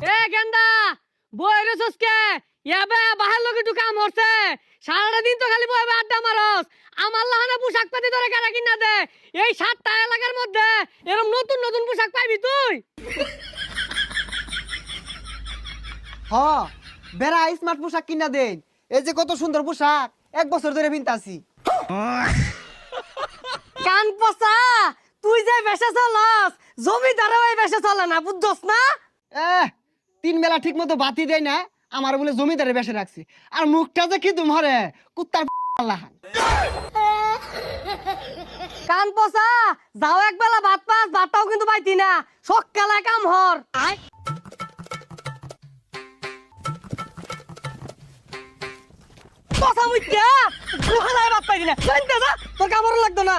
এ গেন্দা বইরে সসকে ইয়াবে বাহার লোকে একটু কাম হচ্ছে সারাটা দিন তো খালি বইবে আড্ডা মারস আমার লাহানে পোশাক পাতি ধরে কেনা কিনা দে এই 7টা এলাকার মধ্যে এরকম নতুন নতুন পোশাক পাইবি তুই হ বেড়া স্মার্ট পোশাক কিনা দেন। এই যে কত সুন্দর পোশাক 1 বছর ধরে পিনতাছি। কান পচা তুই যে বেশে চলস জমিদারও এই বেশে চলে না বুঝছস না তিন বেলা ঠিক মতো বাতি দেয় না, আমার বলে জমিদারে বেসে রাখছি। আর মুখটা যে কি তোমারে কুত্তার লাহান। কান পচা যাও একবেলা ভাত পাস ভাতটাও কিন্তু পাইতি না সকালে কাম হর পচা মুইটা গুহালায় ভাত পাইতি না জানতে যা তোর কামড় লাগতো না